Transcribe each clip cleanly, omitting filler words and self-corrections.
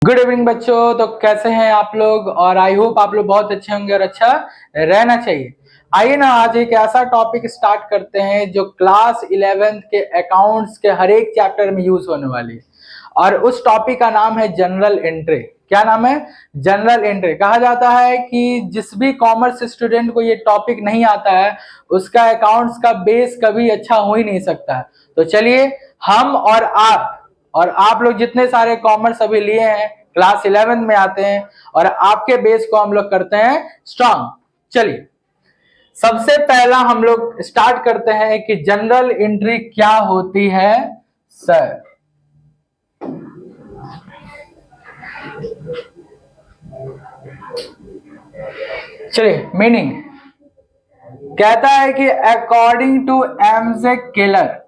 Good evening बच्चों। तो कैसे हैं आप लोग? और आई होप आप लोग बहुत अच्छे होंगे और अच्छा रहना चाहिए। आइए ना आज एक ऐसा टॉपिक स्टार्ट करते हैं जो क्लास 11th के अकाउंट्स के हर एक चैप्टर में यूज होने वाली है। और उस टॉपिक का नाम है जनरल एंट्री। क्या नाम है? General entry. कहा जाता है कि जिस भी कॉमर्स स्टूडेंट को ये टॉपिक नहीं आता है उसका अकाउंट्स का बेस कभी अच्छा हो ही नहीं सकता है। तो चलिए हम और आप लोग जितने सारे कॉमर्स अभी लिए हैं क्लास 11 में आते हैं और आपके बेस को हम लोग करते हैं स्ट्रांग। चलिए सबसे पहला हम लोग स्टार्ट करते हैं कि जनरल एंट्री क्या होती है सर। चलिए मीनिंग कहता है कि according to M J Keller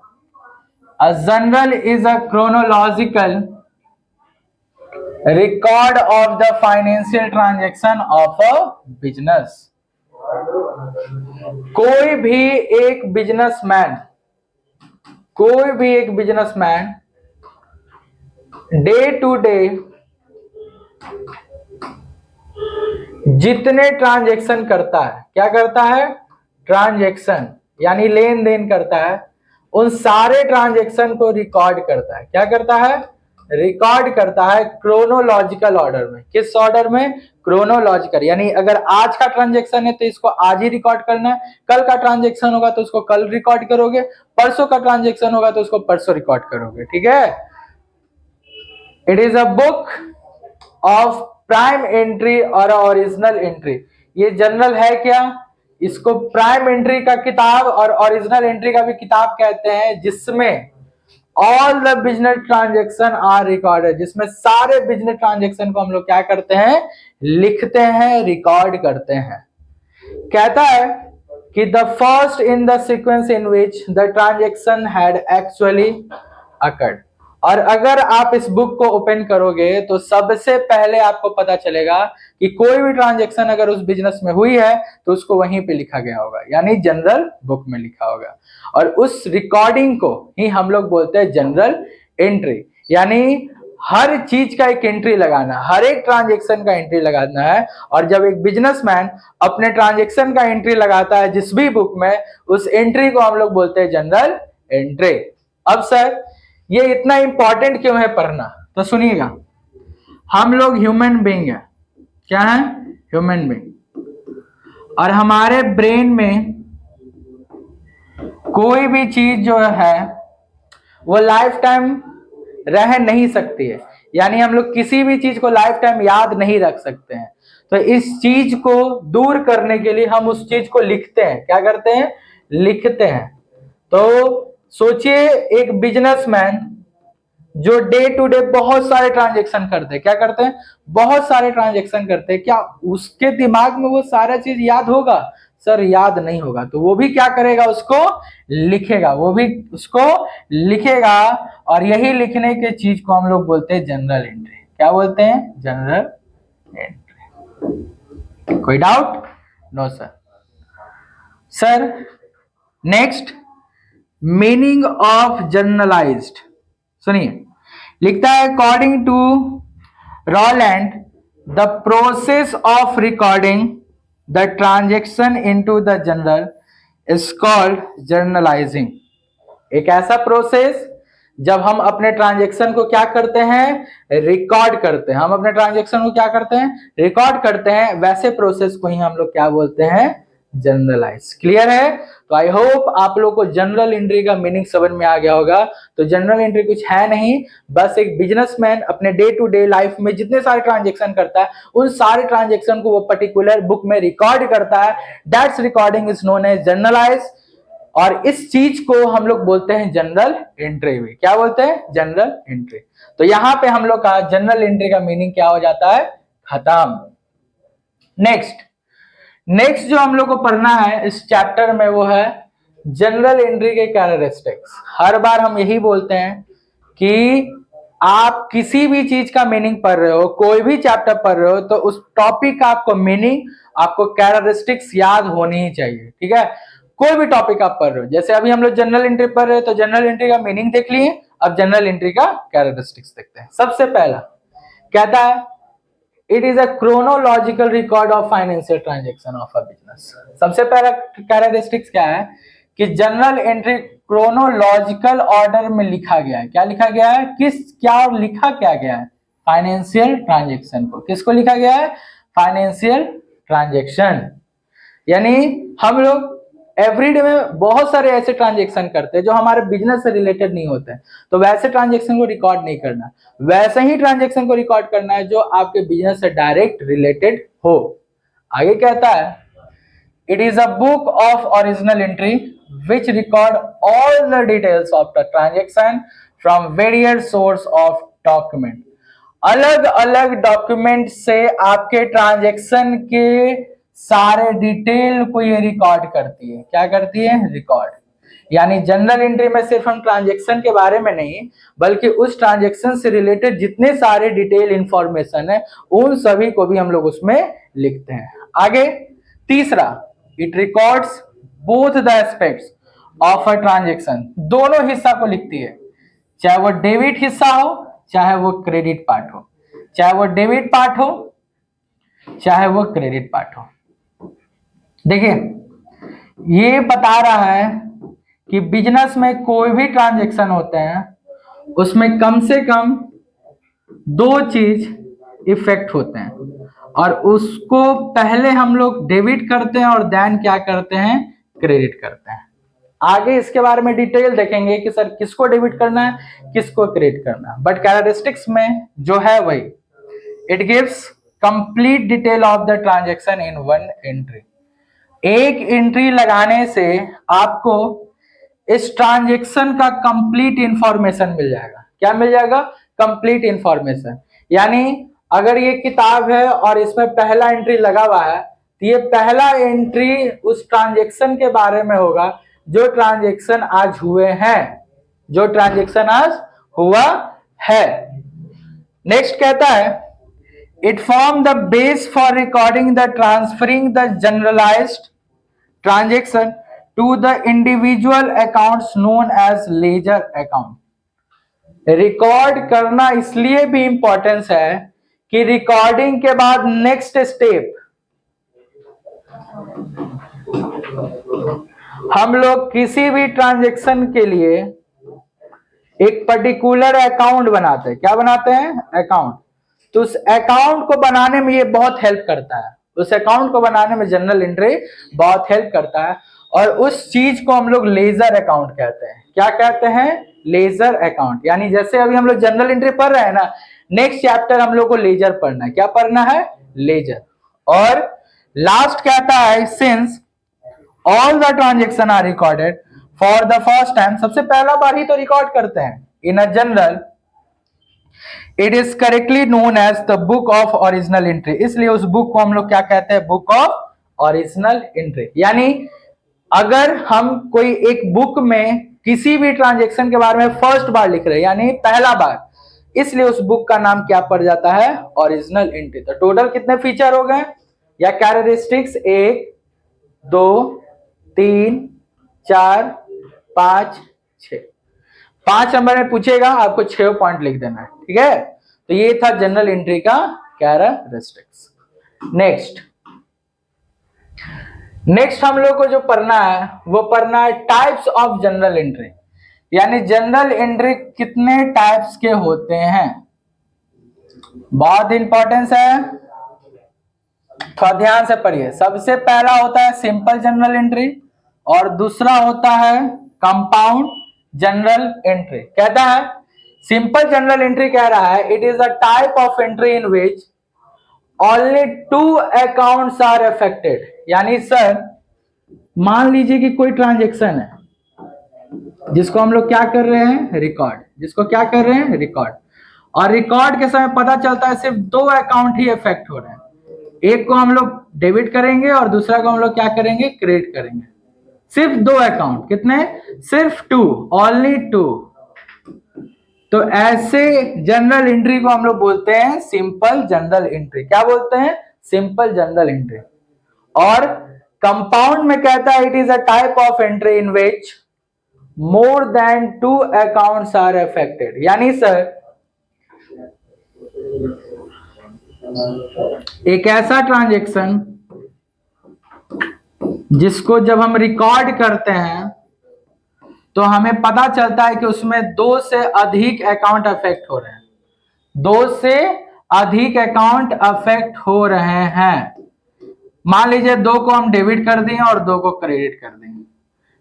a journal is a chronological record of the financial transaction of a business। कोई भी एक बिजनेसमैन डे टू डे जितने ट्रांजैक्शन करता है, क्या करता है? ट्रांजैक्शन यानी लेन देन करता है, उन सारे ट्रांजैक्शन को रिकॉर्ड करता है। क्या करता है? रिकॉर्ड करता है क्रोनोलॉजिकल ऑर्डर में। किस ऑर्डर में? क्रोनोलॉजिकल। यानी अगर आज का ट्रांजैक्शन है तो इसको आज ही रिकॉर्ड करना है, कल का ट्रांजैक्शन होगा तो उसको कल रिकॉर्ड करोगे, परसों का ट्रांजैक्शन होगा तो उसको परसों रिकॉर्ड करोगे। ठीक है। It is a book of prime entry और ओरिजिनल एंट्री। ये जनरल है क्या? इसको प्राइम एंट्री का किताब और ओरिजिनल एंट्री का भी किताब कहते हैं, जिसमें all the business transaction are recorded, जिसमें सारे बिजनेस ट्रांजेक्शन को हम लोग क्या करते हैं? लिखते हैं, रिकॉर्ड करते हैं। कहता है कि the first in the sequence in which the transaction had actually occurred. और अगर आप इस बुक को ओपन करोगे तो सबसे पहले आपको पता चलेगा कि कोई भी ट्रांजैक्शन अगर उस बिजनेस में हुई है तो उसको वहीं पे लिखा गया होगा, यानी जनरल बुक में लिखा होगा। और उस रिकॉर्डिंग को ही हम लोग बोलते हैं जनरल एंट्री। यानी हर चीज का एक एंट्री लगाना, हर एक ट्रांजैक्शन का एंट्री लगाना है। और जब एक बिजनेसमैन अपने ट्रांजैक्शन का एंट्री लगाता है जिस भी बुक में, उस एंट्री को हम लोग बोलते हैं जनरल एंट्री। अब सर ये इतना इंपॉर्टेंट क्यों है पढ़ना? तो सुनिएगा, हम लोग ह्यूमन बीइंग है। क्या है? Human being. और हमारे ब्रेन में कोई भी चीज जो है वो लाइफ टाइम रह नहीं सकती है। यानी हम लोग किसी भी चीज को लाइफ टाइम याद नहीं रख सकते हैं। तो इस चीज को दूर करने के लिए हम उस चीज को लिखते हैं। क्या करते हैं? लिखते हैं। तो सोचिए एक बिजनेसमैन जो डे टू डे बहुत सारे ट्रांजैक्शन करते हैं। क्या करते हैं? बहुत सारे ट्रांजैक्शन करते हैं। क्या उसके दिमाग में वो सारा चीज याद होगा? सर याद नहीं होगा। तो वो भी क्या करेगा? उसको लिखेगा। वो भी उसको लिखेगा। और यही लिखने के चीज को हम लोग बोलते हैं जनरल एंट्री। क्या बोलते हैं? Journal entry. कोई doubt? No sir. Sir next, meaning of journalised. सुनिए, लिखता है according to Rowland the process of recording the transaction into the journal is called journalising. एक ऐसा प्रोसेस जब हम अपने ट्रांजेक्शन को क्या करते हैं? रिकॉर्ड करते हैं। हम अपने ट्रांजेक्शन को क्या करते हैं? रिकॉर्ड करते हैं। वैसे प्रोसेस को ही हम लोग क्या बोलते हैं? जनरलाइज। क्लियर है? तो आई होप आप लोग को जनरल एंट्री का मीनिंग समझ में आ गया होगा। तो जनरल एंट्री कुछ है नहीं, बस एक बिजनेसमैन अपने डे टू डे लाइफ में जितने सारे ट्रांजेक्शन करता है उन सारे ट्रांजेक्शन को वो पर्टिकुलर बुक में रिकॉर्ड करता है। That's recording is known as journalise. और इस चीज को हम लोग बोलते हैं जनरल एंट्री भी। क्या बोलते हैं? Journal entry. तो यहां पे हम लोग का जनरल एंट्री का मीनिंग क्या हो जाता है? खत्म। नेक्स्ट जो हम लोग को पढ़ना है इस चैप्टर में वो है जनरल एंट्री के कैरेक्टरिस्टिक्स। हर बार हम यही बोलते हैं कि आप किसी भी चीज का मीनिंग पढ़ रहे हो, कोई भी चैप्टर पढ़ रहे हो, तो उस टॉपिक का आपको मीनिंग, आपको कैरेक्टरिस्टिक्स याद होनी ही चाहिए। ठीक है? कोई भी टॉपिक आप पढ़ रहे हो, जैसे अभी हम लोग जनरल एंट्री पढ़ रहे हैं तो जनरल एंट्री का मीनिंग देख लिए, अब जनरल एंट्री का कैरेक्टरिस्टिक्स देखते हैं। सबसे पहला कहता है it is a chronological record of financial transaction of a business. सबसे पहला कैरेक्टरिस्टिक्स क्या है कि जनरल एंट्री क्रोनोलॉजिकल ऑर्डर में लिखा गया है। क्या लिखा गया है, क्या लिखा क्या गया है, फाइनेंशियल ट्रांजेक्शन को। किसको लिखा गया है, फाइनेंशियल ट्रांजेक्शन। यानी हम लोग एवरीडे में बहुत सारे ऐसे ट्रांजेक्शन करते हैं जो हमारे बिजनेस से रिलेटेड नहीं होते हैं, तो वैसे ट्रांजेक्शन को रिकॉर्ड नहीं करना, वैसे ही ट्रांजेक्शन को रिकॉर्ड करना है जो आपके बिजनेस से डायरेक्ट रिलेटेड हो। आगे कहता है it is a book of original entry which record all the details of the transaction from various source of document. अलग अलग डॉक्यूमेंट से आपके ट्रांजेक्शन के सारे डिटेल को ये रिकॉर्ड करती है। क्या करती है, रिकॉर्ड। यानी जनरल एंट्री में सिर्फ हम ट्रांजेक्शन के बारे में नहीं बल्कि उस ट्रांजेक्शन से रिलेटेड जितने सारे डिटेल इंफॉर्मेशन है उन सभी को भी हम लोग उसमें लिखते हैं। आगे तीसरा, it records both the aspects of a transaction. दोनों हिस्सा को लिखती है, चाहे वो डेबिट हिस्सा हो चाहे वो क्रेडिट पार्ट हो, चाहे वो डेबिट पार्ट हो चाहे वो क्रेडिट पार्ट हो। देखिए ये बता रहा है कि बिजनेस में कोई भी ट्रांजेक्शन होते हैं उसमें कम से कम दो चीज इफेक्ट होते हैं और उसको पहले हम लोग डेबिट करते हैं और देन क्या करते हैं, क्रेडिट करते हैं। आगे इसके बारे में डिटेल देखेंगे कि सर किसको डेबिट करना है किसको क्रेडिट करना है, बट कैरेक्टरिस्टिक्स में जो है वही, it gives complete detail of the transaction in one entry. एक एंट्री लगाने से आपको इस ट्रांजेक्शन का कंप्लीट इंफॉर्मेशन मिल जाएगा। क्या मिल जाएगा, कंप्लीट इंफॉर्मेशन। यानी अगर ये किताब है और इसमें पहला एंट्री लगा हुआ है तो ये पहला एंट्री उस ट्रांजेक्शन के बारे में होगा जो ट्रांजेक्शन आज हुए हैं, जो ट्रांजेक्शन आज हुआ है। नेक्स्ट कहता है it form the base for recording the transferring the generalised transaction to the individual accounts known as ledger account. Record करना इसलिए भी इंपॉर्टेंस है कि रिकॉर्डिंग के बाद नेक्स्ट स्टेप हम लोग किसी भी ट्रांजेक्शन के लिए एक पर्टिकुलर अकाउंट बनाते हैं। क्या बनाते हैं, अकाउंट। तो उस अकाउंट को बनाने में ये बहुत हेल्प करता है, उस अकाउंट को बनाने में जनरल एंट्री बहुत हेल्प करता है और उस चीज को हम लोग लेजर अकाउंट कहते हैं। क्या कहते हैं, लेजर अकाउंट। यानी जैसे अभी हम लोग जनरल एंट्री पढ़ रहे हैं ना, नेक्स्ट चैप्टर हम लोग को लेजर पढ़ना है। क्या पढ़ना है, लेजर। और लास्ट कहता है since all the transaction are recorded for the first time, सबसे पहला बार ही तो रिकॉर्ड करते हैं in a journal, it is correctly known as the book of original entry. इसलिए उस बुक को हम लोग क्या कहते हैं, बुक ऑफ ओरिजिनल एंट्री। यानी अगर हम कोई एक बुक में किसी भी ट्रांजेक्शन के बारे में फर्स्ट बार लिख रहे हैं यानी पहला बार, इसलिए उस बुक का नाम क्या पड़ जाता है, ओरिजिनल एंट्री। तो टोटल कितने फीचर हो गए या कैरेक्टरिस्टिक्स, 1 2 3 4 5 6, 5 नंबर में पूछेगा आपको 6 पॉइंट लिख देना है, ठीक है। तो ये था जनरल एंट्री का कैरेक्टरिस्टिक्स। नेक्स्ट हम लोग को जो पढ़ना है वो पढ़ना है टाइप्स ऑफ जनरल एंट्री। यानी जनरल एंट्री कितने टाइप्स के होते हैं, बहुत इंपॉर्टेंस है, थोड़ा ध्यान से पढ़िए। सबसे पहला होता है सिंपल जनरल एंट्री और दूसरा होता है कंपाउंड जनरल एंट्री। कहता है सिंपल जनरल एंट्री कह रहा है it is a type of entry in which only 2 accounts are affected. यानी सर मान लीजिए कि कोई ट्रांजेक्शन है जिसको हम लोग क्या कर रहे हैं, रिकॉर्ड, जिसको क्या कर रहे हैं, रिकॉर्ड। और रिकॉर्ड के समय पता चलता है सिर्फ 2 अकाउंट ही अफेक्ट हो रहे हैं, एक को हम लोग डेबिट करेंगे और दूसरा को हम लोग क्या करेंगे, क्रेडिट करेंगे। सिर्फ 2 अकाउंट, कितने, सिर्फ 2, ओनली 2। तो ऐसे जनरल एंट्री को हम लोग बोलते हैं सिंपल जनरल एंट्री। क्या बोलते हैं, सिंपल जनरल एंट्री। और कंपाउंड में कहता है it is a type of entry in which more than 2 accounts are affected. यानी सर एक ऐसा ट्रांजैक्शन जिसको जब हम रिकॉर्ड करते हैं तो हमें पता चलता है कि उसमें 2 से अधिक अकाउंट अफेक्ट हो रहे हैं, 2 से अधिक अकाउंट अफेक्ट हो रहे हैं। मान लीजिए 2 को हम डेबिट कर दिए और 2 को क्रेडिट कर दिए,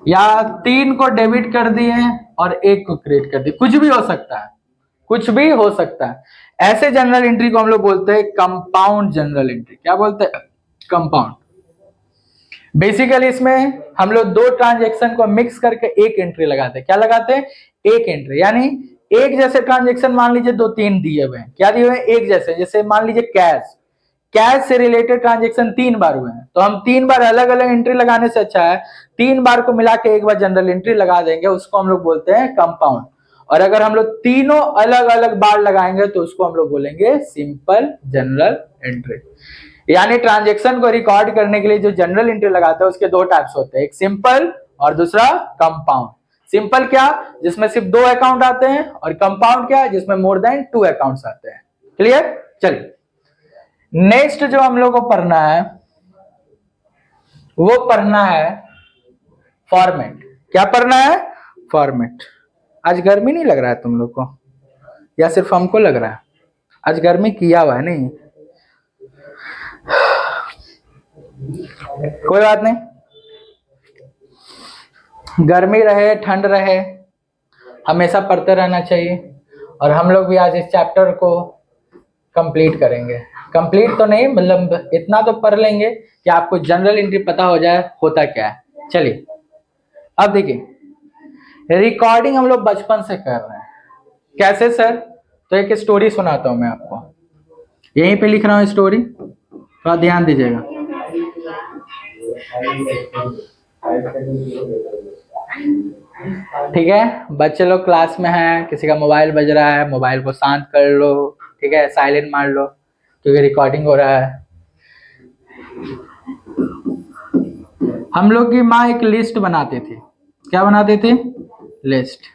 या 3 को डेबिट कर दिए और 1 को क्रेडिट कर दिए, कुछ भी हो सकता है, कुछ भी हो सकता है। ऐसे जनरल एंट्री को हम लोग बोलते हैं कंपाउंड जनरल एंट्री। क्या बोलते हैं? कंपाउंड। बेसिकली इसमें हम लोग 2 ट्रांजैक्शन को मिक्स करके एक एंट्री लगाते हैं। क्या लगाते हैं? एक एंट्री। यानी एक जैसे ट्रांजैक्शन मान लीजिए 2-3 दिए हुए हैं। क्या दिए हुए हैं? एक जैसे। जैसे मान लीजिए कैश से रिलेटेड ट्रांजैक्शन 3 बार हुए हैं, तो हम 3 बार अलग अलग एंट्री लगाने से अच्छा है 3 बार को मिला के एक बार जनरल एंट्री लगा देंगे, उसको हम लोग बोलते हैं कंपाउंड। और अगर हम लोग तीनों अलग अलग बार लगाएंगे तो उसको हम लोग बोलेंगे सिंपल जनरल एंट्री। यानी ट्रांजैक्शन को रिकॉर्ड करने के लिए जो जनरल एंट्री लगाते हैं उसके 2 टाइप्स होते हैं, एक सिंपल और दूसरा कंपाउंड। सिंपल क्या? जिसमें सिर्फ 2 अकाउंट आते हैं, और कंपाउंड क्या? जिसमें मोर देन 2 अकाउंट्स आते हैं। क्लियर? चलिए नेक्स्ट जो हम लोग को पढ़ना है वो पढ़ना है फॉर्मेट। क्या पढ़ना है? फॉर्मेट। आज गर्मी नहीं लग रहा है तुम लोग को, या सिर्फ हमको लग रहा है? आज गर्मी किया हुआ है नहीं, कोई बात नहीं, गर्मी रहे ठंड रहे हमेशा पढ़ते रहना चाहिए। और हम लोग भी आज इस चैप्टर को कंप्लीट करेंगे। कंप्लीट तो नहीं, मतलब इतना तो पढ़ लेंगे कि आपको जनरल एंट्री पता हो जाए होता क्या है। चलिए अब देखिए, रिकॉर्डिंग हम लोग बचपन से कर रहे हैं। कैसे सर? तो एक स्टोरी सुनाता हूं मैं आपको, यहीं पे लिख रहा हूं स्टोरी, थोड़ा ध्यान दीजिएगा। ठीक है, बच्चे लोग क्लास में हैं, किसी का मोबाइल बज रहा है, मोबाइल को शांत कर लो, ठीक है, साइलेंट मार लो क्योंकि रिकॉर्डिंग हो रहा है। हम लोग की माँ एक लिस्ट बनाती थी। क्या बनाती थी? लिस्ट,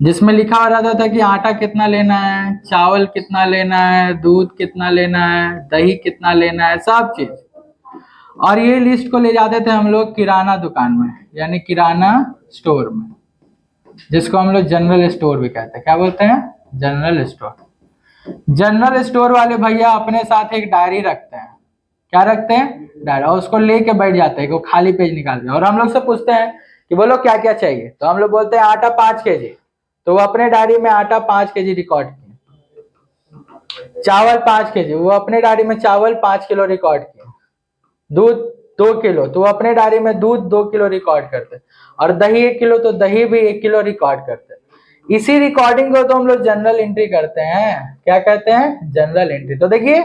जिसमें लिखा हुआ रहता था कि आटा कितना लेना है, चावल कितना लेना है, दूध कितना लेना है, दही कितना लेना है, सब चीज। और ये लिस्ट को ले जाते थे हम लोग किराना दुकान में, यानी किराना स्टोर में, जिसको हम लोग जनरल स्टोर भी कहते हैं। क्या बोलते हैं? General store. जनरल स्टोर वाले भैया अपने साथ एक डायरी रखते हैं। क्या रखते हैं? डायरी। और उसको लेके बैठ जाते हैं कि वो खाली पेज निकाल दे, और हम लोग से पूछते हैं कि बोलो क्या क्या चाहिए, तो हम लोग बोलते हैं आटा 5 केजी, तो वो अपने डायरी में आटा 5 केजी रिकॉर्ड किए। चावल 5 केजी, वो अपने डायरी में चावल 5 किलो रिकॉर्ड किए। दूध 2 किलो, तो वो अपने डायरी में दूध 2 किलो रिकॉर्ड करते। और दही 1 किलो, तो दही भी 1 किलो रिकॉर्ड करते। इसी रिकॉर्डिंग को तो हम लोग जनरल एंट्री करते हैं। क्या कहते हैं? Journal entry. तो देखिए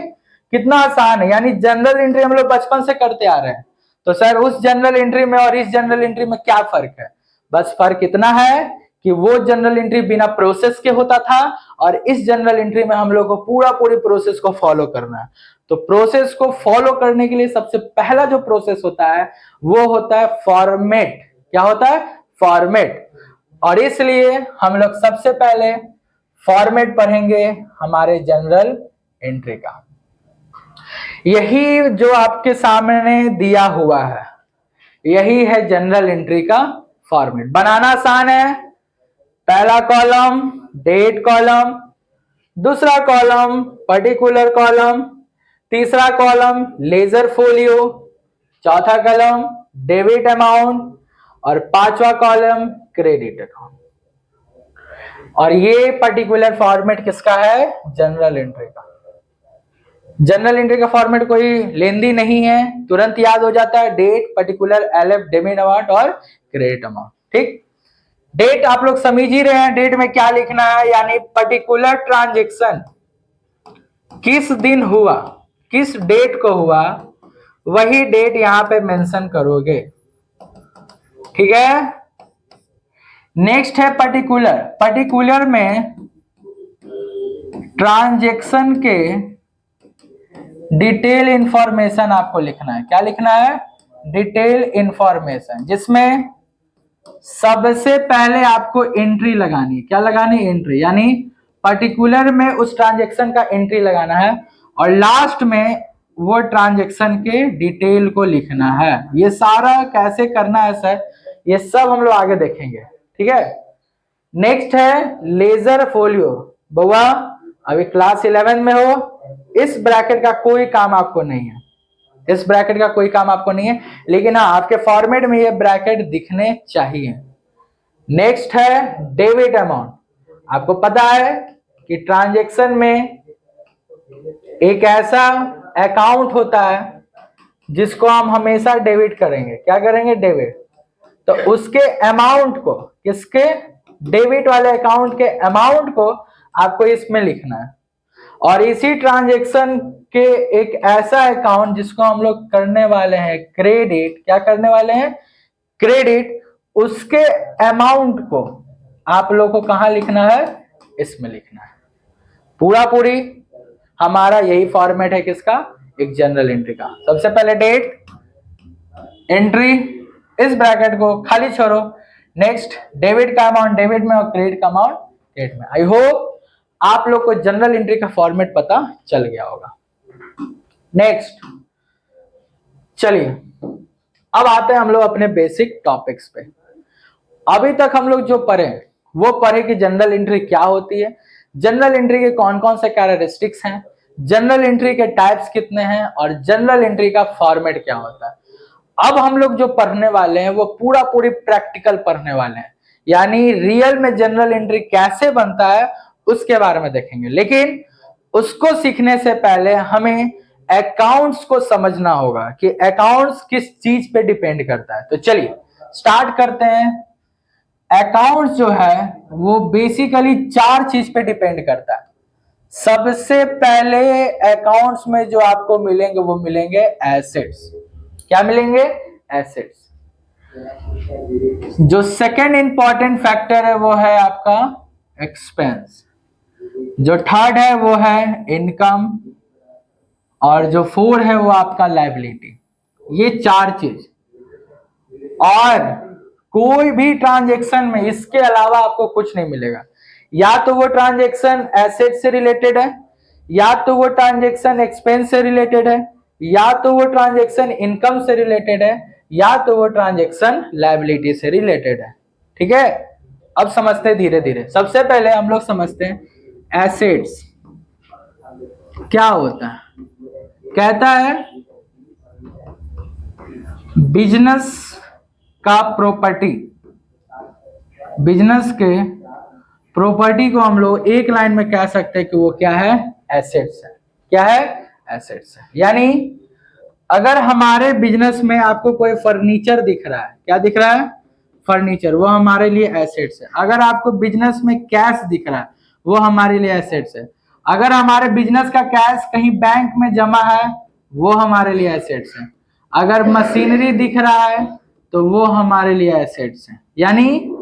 कितना आसान है, यानी जनरल एंट्री हम लोग बचपन से करते आ रहे हैं। तो सर उस जनरल एंट्री में और इस जनरल एंट्री में क्या फर्क है? बस फर्क इतना है कि वो जनरल एंट्री बिना प्रोसेस के होता था, और इस जनरल एंट्री में हम लोग को पूरी प्रोसेस को फॉलो करना है। तो प्रोसेस को फॉलो करने के लिए सबसे पहला जो प्रोसेस होता है वो होता है फॉर्मेट। क्या होता है? फॉर्मेट। और इसलिए हम लोग सबसे पहले फॉर्मेट पढ़ेंगे हमारे जनरल एंट्री का। यही जो आपके सामने दिया हुआ है, यही है जनरल एंट्री का फॉर्मेट। बनाना आसान है। पहला कॉलम डेट कॉलम, दूसरा कॉलम पर्टिकुलर कॉलम, तीसरा कॉलम लेजर फोलियो, चौथा कॉलम डेबिट अमाउंट, और पांचवा कॉलम क्रेडिट अकाउंट। और ये पर्टिकुलर फॉर्मेट किसका है? जनरल एंट्री का। जनरल एंट्री का फॉर्मेट कोई लेंदी नहीं है, तुरंत याद हो जाता है। Date, particular, LF, debit amount और क्रेडिट अमाउंट। ठीक, डेट आप लोग समझ ही रहे हैं, डेट में क्या लिखना है, यानी पर्टिकुलर ट्रांजैक्शन किस दिन हुआ, किस डेट को हुआ, वही डेट यहां पे मेंशन करोगे। ठीक है। नेक्स्ट है पर्टिकुलर। पर्टिकुलर में ट्रांजैक्शन के डिटेल इंफॉर्मेशन आपको लिखना है। क्या लिखना है? डिटेल इंफॉर्मेशन, जिसमें सबसे पहले आपको एंट्री लगानी है। क्या लगानी? एंट्री। यानी पर्टिकुलर में उस ट्रांजैक्शन का एंट्री लगाना है, और लास्ट में वो ट्रांजैक्शन के डिटेल को लिखना है। ये सारा कैसे करना है सर, ये सब हम लोग आगे देखेंगे, ठीक है। नेक्स्ट है लेजर फोलियो। बउआ अभी क्लास 11 में हो, इस ब्रैकेट का कोई काम आपको नहीं है, इस ब्रैकेट का कोई काम आपको नहीं है, लेकिन हाँ आपके फॉर्मेट में ये ब्रैकेट दिखने चाहिए। नेक्स्ट है डेबिट अमाउंट। आपको पता है कि ट्रांजैक्शन में एक ऐसा अकाउंट होता है जिसको हम हमेशा डेबिट करेंगे। क्या करेंगे? डेबिट। तो उसके अमाउंट को, किसके? डेबिट वाले अकाउंट के अमाउंट को आपको इसमें लिखना है। और इसी ट्रांजैक्शन के एक ऐसा अकाउंट जिसको हम लोग करने वाले हैं क्रेडिट, क्या करने वाले हैं? क्रेडिट। उसके अमाउंट को आप लोग को कहां लिखना है? इसमें लिखना है। पूरा पूरी हमारा यही फॉर्मेट है किसका? एक जनरल एंट्री का। सबसे पहले डेट एंट्री, इस ब्रैकेट को खाली छोड़ो। नेक्स्ट डेबिट का अमाउंट डेबिट में और क्रेडिट का अमाउंट क्रेडिट में। आई होप आप लोग को जनरल एंट्री का फॉर्मेट पता चल गया होगा। नेक्स्ट चलिए अब आते हैं हम लोग अपने बेसिक टॉपिक्स पे। अभी तक हम लोग जो पढ़े वो पढ़े कि जनरल एंट्री क्या होती है, जनरल एंट्री के कौन कौन से कैरेक्टरिस्टिक्स हैं, जनरल एंट्री के टाइप्स कितने हैं और जनरल एंट्री का फॉर्मेट क्या होता है। अब हम लोग जो पढ़ने वाले हैं वो पूरा पूरी प्रैक्टिकल पढ़ने वाले हैं, यानी रियल में जनरल एंट्री कैसे बनता है उसके बारे में देखेंगे। लेकिन उसको सीखने से पहले हमें अकाउंट्स को समझना होगा कि अकाउंट्स किस चीज पे डिपेंड करता है। तो चलिए स्टार्ट करते हैं। अकाउंट्स जो है वो बेसिकली 4 चीज पे डिपेंड करता है। सबसे पहले अकाउंट्स में जो आपको मिलेंगे वो मिलेंगे एसेट्स। क्या मिलेंगे? एसेट्स। जो सेकंड इंपॉर्टेंट फैक्टर है वो है आपका एक्सपेंस। जो थर्ड है वो है इनकम और जो फोर्थ है वो आपका लायबिलिटी। ये 4 चीज। और कोई भी ट्रांजैक्शन में इसके अलावा आपको कुछ नहीं मिलेगा। या तो वो ट्रांजैक्शन एसेट से रिलेटेड है, या तो वो ट्रांजैक्शन एक्सपेंस से रिलेटेड है, या तो वो ट्रांजैक्शन इनकम से रिलेटेड है, या तो वो ट्रांजैक्शन लायबिलिटी से रिलेटेड है। ठीक है, अब समझते हैं धीरे धीरे। सबसे पहले हम लोग समझते हैं एसेट्स क्या होता है। कहता है बिजनेस का प्रॉपर्टी, बिजनेस के प्रॉपर्टी को हम लोग एक लाइन में कह सकते हैं कि वो क्या है? एसेट्स है। क्या है? एसेट्स है। यानी अगर हमारे बिजनेस में आपको कोई फर्नीचर दिख रहा है, क्या दिख रहा है? फर्नीचर, वो हमारे लिए एसेट्स है। अगर आपको बिजनेस में कैश दिख रहा है वो हमारे लिए एसेट्स है। अगर हमारे बिजनेस का कैश कहीं बैंक में जमा है वो हमारे लिए एसेट्स है। अगर मशीनरी दिख रहा है तो वो हमारे लिए एसेट्स है। यानी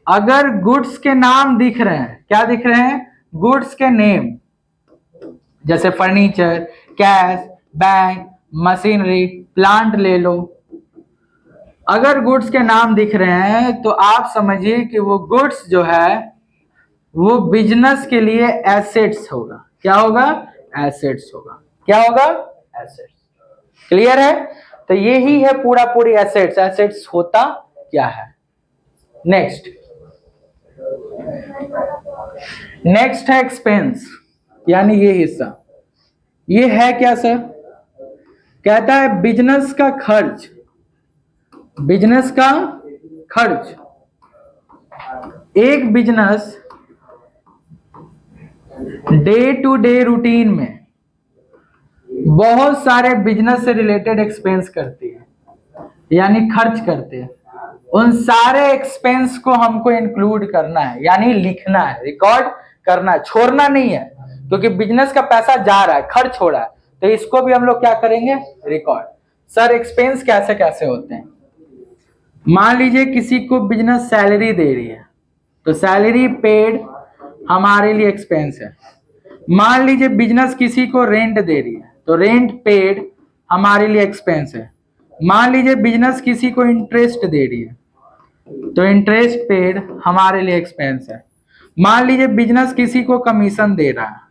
अगर गुड्स के नाम दिख रहे हैं, क्या दिख रहे हैं? गुड्स के नेम, जैसे furniture, cash, bank, machinery, plant ले लो। अगर गुड्स के नाम दिख रहे हैं तो आप समझिए कि वो गुड्स जो है वो बिजनेस के लिए एसेट्स होगा। क्या होगा? एसेट्स होगा। क्या होगा? एसेट्स। क्लियर है? तो यही है पूरा पूरी एसेट्स। एसेट्स होता क्या है? नेक्स्ट है एक्सपेंस, यानी ये हिस्सा। ये है क्या सर? कहता है बिजनेस का खर्च, बिजनेस का खर्च। एक business day to day routine में बहुत सारे बिजनेस से रिलेटेड एक्सपेंस करती है, यानी खर्च करते हैं। उन सारे एक्सपेंस को हमको इंक्लूड करना है, यानी लिखना है, रिकॉर्ड करना है, छोड़ना नहीं है। क्योंकि बिजनेस का पैसा जा रहा है, खर्च हो रहा है, तो इसको भी हम लोग क्या करेंगे? रिकॉर्ड। सर एक्सपेंस कैसे कैसे होते हैं? मान लीजिए किसी को बिजनेस सैलरी दे रही है तो सैलरी पेड हमारे लिए एक्सपेंस है। मान लीजिए बिजनेस किसी को रेंट दे रही है तो रेंट पेड हमारे लिए एक्सपेंस है। मान लीजिए बिजनेस किसी को इंटरेस्ट दे रही है तो इंटरेस्ट पेड हमारे लिए एक्सपेंस है। मान लीजिए बिजनेस किसी को कमीशन दे रहा है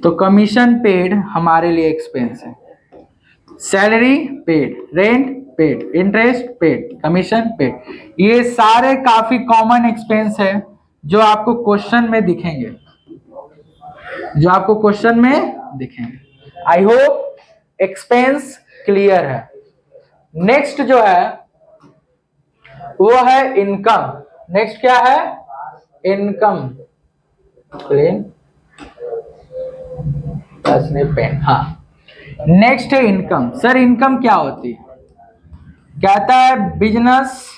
तो कमीशन पेड हमारे लिए एक्सपेंस है, salary paid, rent paid, interest paid, commission paid, ये सारे काफी कॉमन एक्सपेंस है जो आपको क्वेश्चन में दिखेंगे, जो आपको क्वेश्चन में दिखेंगे। आई होप एक्सपेंस क्लियर है। नेक्स्ट जो है वो है इनकम। नेक्स्ट क्या है? इनकम। प्लेन पेन, हाँ। नेक्स्ट है इनकम। सर इनकम क्या होती है? कहता है बिजनेस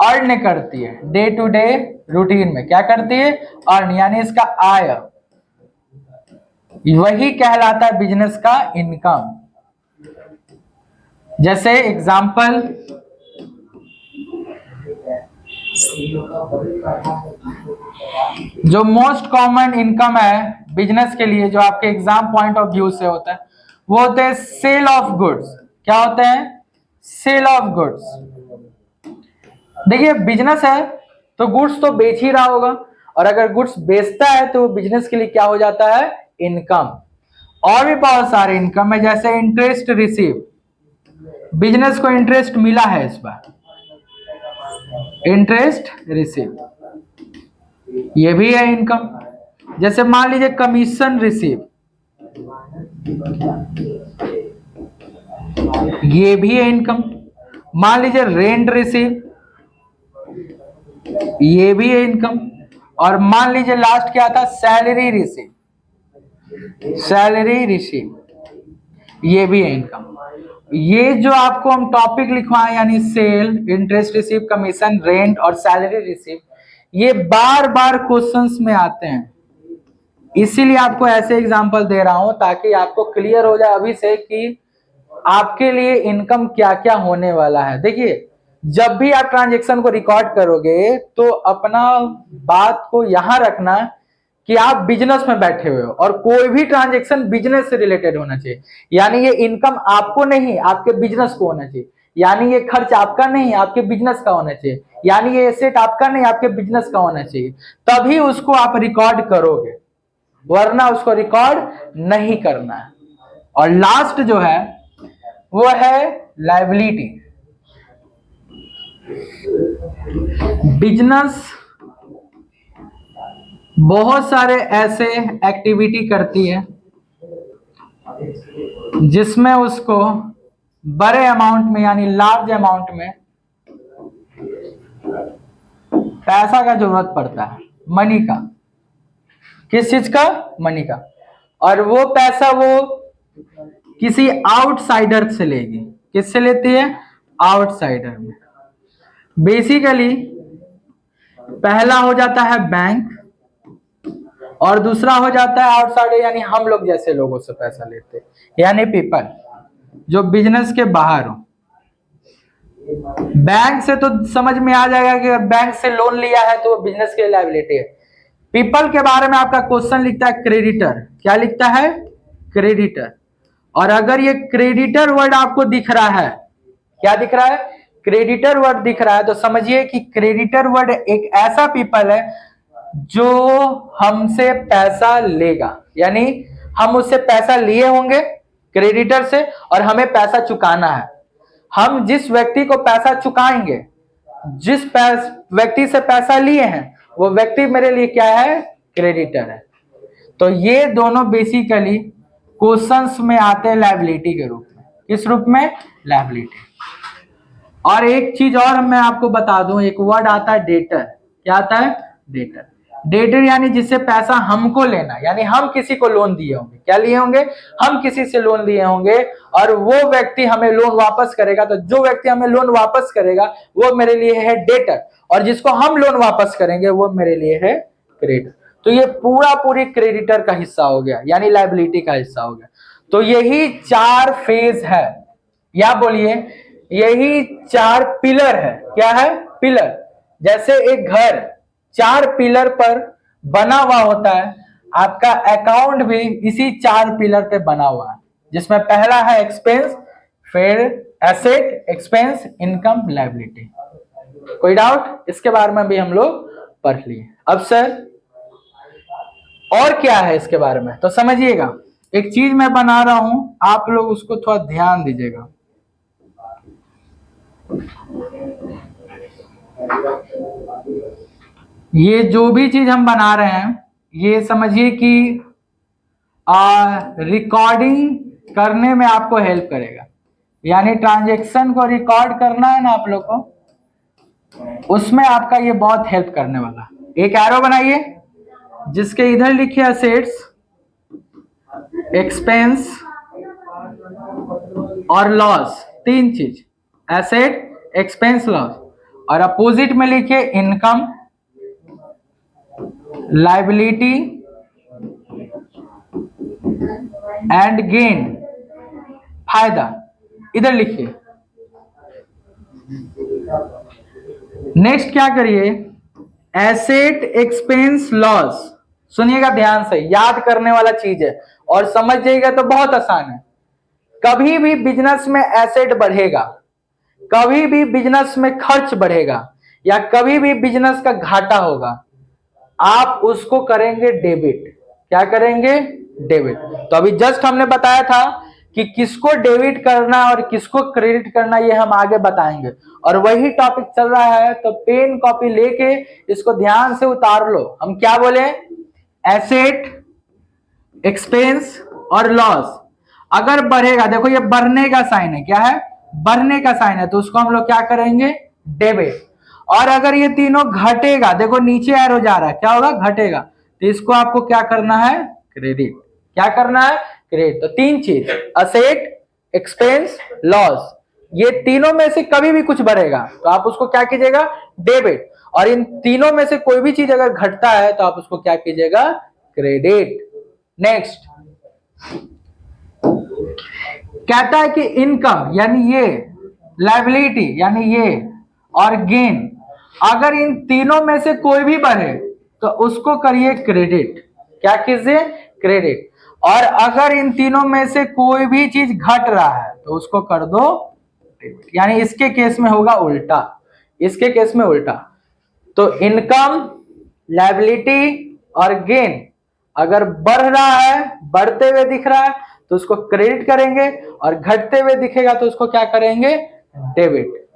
अर्न करती है डे टू डे रूटीन में, क्या करती है? अर्न, यानी इसका आय, वही कहलाता है बिजनेस का इनकम। जैसे एग्जांपल, जो मोस्ट कॉमन इनकम है बिजनेस के लिए, जो आपके एग्जाम पॉइंट ऑफ व्यू से होता है, वो होते हैं सेल ऑफ गुड्स। क्या होते हैं? Sale of goods. देखिए बिजनेस है तो गुड्स तो बेच ही रहा होगा, और अगर गुड्स बेचता है तो बिजनेस के लिए क्या हो जाता है? इनकम। और भी बहुत सारे इनकम है, जैसे इंटरेस्ट रिसीव, बिजनेस को इंटरेस्ट मिला है इस बार, इंटरेस्ट रिसीव, ये भी है इनकम। जैसे मान लीजिए कमीशन रिसीव, ये भी है इनकम। मान लीजिए रेंट रिसीव, ये भी है इनकम। और मान लीजिए लास्ट क्या था? सैलरी रिसीव, सैलरी रिसीव, ये भी है इनकम। ये जो आपको हम टॉपिक लिखवाए, यानी sale, interest receive, commission, rent और सैलरी रिसीव, ये बार बार क्वेश्चंस में आते हैं, इसीलिए आपको ऐसे एग्जांपल दे रहा हूं ताकि आपको क्लियर हो जाए अभी से कि आपके लिए इनकम क्या क्या होने वाला है। देखिए जब भी आप ट्रांजैक्शन को रिकॉर्ड करोगे तो अपना बात को यहां रखना कि आप बिजनेस में बैठे हुए हो, और कोई भी ट्रांजैक्शन बिजनेस से रिलेटेड होना चाहिए। यानी ये इनकम आपको नहीं, आपके बिजनेस को होना चाहिए। यानी ये खर्च आपका नहीं, आपके बिजनेस का होना चाहिए। यानी ये एसेट आपका नहीं, आपके बिजनेस का होना चाहिए, तभी उसको आप रिकॉर्ड करोगे, वरना उसको रिकॉर्ड नहीं करना है। और लास्ट जो है वो है लायबिलिटी। बिजनेस बहुत सारे ऐसे एक्टिविटी करती है जिसमें उसको बड़े अमाउंट में, यानी लार्ज अमाउंट में पैसा का जरूरत पड़ता है, मनी का। किस चीज का? मनी का। और वो पैसा वो किसी आउटसाइडर से लेगी। किससे लेती है? आउटसाइडर में। बेसिकली पहला हो जाता है बैंक, और दूसरा हो जाता है आउटसाइडर, यानी हम लोग जैसे लोगों से पैसा लेते हैं, यानी पीपल जो बिजनेस के बाहर हो। बैंक से तो समझ में आ जाएगा कि बैंक से लोन लिया है तो बिजनेस के लायबिलिटी है। पीपल के बारे में आपका क्वेश्चन लिखता है क्रेडिटर। क्या लिखता है? क्रेडिटर। और अगर ये क्रेडिटर वर्ड आपको दिख रहा है, क्या दिख रहा है? क्रेडिटर वर्ड दिख रहा है, तो समझिए कि क्रेडिटर वर्ड एक ऐसा पीपल है जो हमसे पैसा लेगा, यानी हम उससे पैसा लिए होंगे क्रेडिटर से, और हमें पैसा चुकाना है। हम जिस व्यक्ति को पैसा चुकाएंगे, जिस व्यक्ति से पैसा लिए हैं, वो व्यक्ति मेरे लिए क्या है? क्रेडिटर है। तो ये दोनों बेसिकली क्वेश्चंस में आते हैं लायबिलिटी के रूप में। किस रूप में? लायबिलिटी। और एक चीज और मैं आपको बता दूं, एक वर्ड आता है डेटर। क्या आता है? डेटर। डेटर यानी जिससे पैसा हमको लेना, यानी हम किसी को लोन दिए होंगे। क्या लिए होंगे? हम किसी से लोन लिए होंगे, और वो व्यक्ति हमें लोन वापस करेगा। तो जो व्यक्ति हमें लोन वापस करेगा वो मेरे लिए है डेटर, और जिसको हम लोन वापस करेंगे वो मेरे लिए है क्रेडिटर। तो ये पूरी क्रेडिटर का हिस्सा हो गया, यानी लायबिलिटी का हिस्सा हो गया। तो यही 4 फेज है, या बोलिए यही 4 पिलर है। क्या है? पिलर। जैसे एक घर 4 पिलर पर बना हुआ होता है, आपका अकाउंट भी इसी 4 पिलर पे बना हुआ है, जिसमें पहला है एक्सपेंस, फिर एसेट, एक्सपेंस, इनकम, लायबिलिटी। कोई डाउट? इसके बारे में भी हम लोग पढ़ लिए। अब सर और क्या है इसके बारे में तो समझिएगा। एक चीज मैं बना रहा हूं, आप लोग उसको थोड़ा ध्यान दीजिएगा। ये जो भी चीज हम बना रहे हैं, ये समझिए कि रिकॉर्डिंग करने में आपको हेल्प करेगा। यानी ट्रांजैक्शन को रिकॉर्ड करना है ना आप लोग को, उसमें आपका ये बहुत हेल्प करने वाला। एक एरो बनाइए जिसके इधर लिखिए असेट्स, एक्सपेंस और लॉस, तीन चीज, एसेट, एक्सपेंस, लॉस। और अपोजिट में लिखिए इनकम, लाइबिलिटी एंड गेन, फायदा। इधर लिखिए। नेक्स्ट क्या करिए, एसेट, एक्सपेंस, लॉस। सुनिएगा ध्यान से, याद करने वाला चीज है और समझ जाइएगा तो बहुत आसान है। कभी भी बिजनेस में एसेट बढ़ेगा, कभी भी बिजनेस में खर्च बढ़ेगा, या कभी भी बिजनेस का घाटा होगा, आप उसको करेंगे डेबिट। क्या करेंगे? डेबिट। तो अभी जस्ट हमने बताया था कि किसको डेबिट करना और किसको क्रेडिट करना, ये हम आगे बताएंगे। और वही टॉपिक चल रहा है, तो पेन कॉपी लेके इसको ध्यान से उतार लो। हम क्या बोले? एसेट, एक्सपेंस और लॉस अगर बढ़ेगा, देखो ये बढ़ने का साइन है, क्या है? बढ़ने का साइन है, तो उसको हम लोग क्या करेंगे? डेबिट। और अगर ये तीनों घटेगा, देखो नीचे एरो जा रहा है, क्या होगा? घटेगा। तो इसको आपको क्या करना है? क्रेडिट। क्या करना है? क्रेडिट। तो तीन चीज, असेट, एक्सपेंस, लॉस, ये तीनों में से कभी भी कुछ बढ़ेगा तो आप उसको क्या कीजिएगा? डेबिट। और इन तीनों में से कोई भी चीज अगर घटता है तो आप उसको क्या कीजिएगा? क्रेडिट। नेक्स्ट कहता है कि इनकम यानी ये, लायबिलिटी यानी ये, और गेन, अगर इन तीनों में से कोई भी बढ़े तो उसको करिए क्रेडिट। क्या कीजिए? क्रेडिट। और अगर इन तीनों में से कोई भी चीज घट रहा है तो उसको कर दो डेबिट। यानी इसके केस में होगा उल्टा, इसके केस में उल्टा। तो इनकम, लायबिलिटी और गेन अगर बढ़ रहा है, बढ़ते हुए दिख रहा है तो उसको क्रेडिट करेंगे, और घटते हुए दिखेगा तो उसको क्या करेंगे? डेबिट।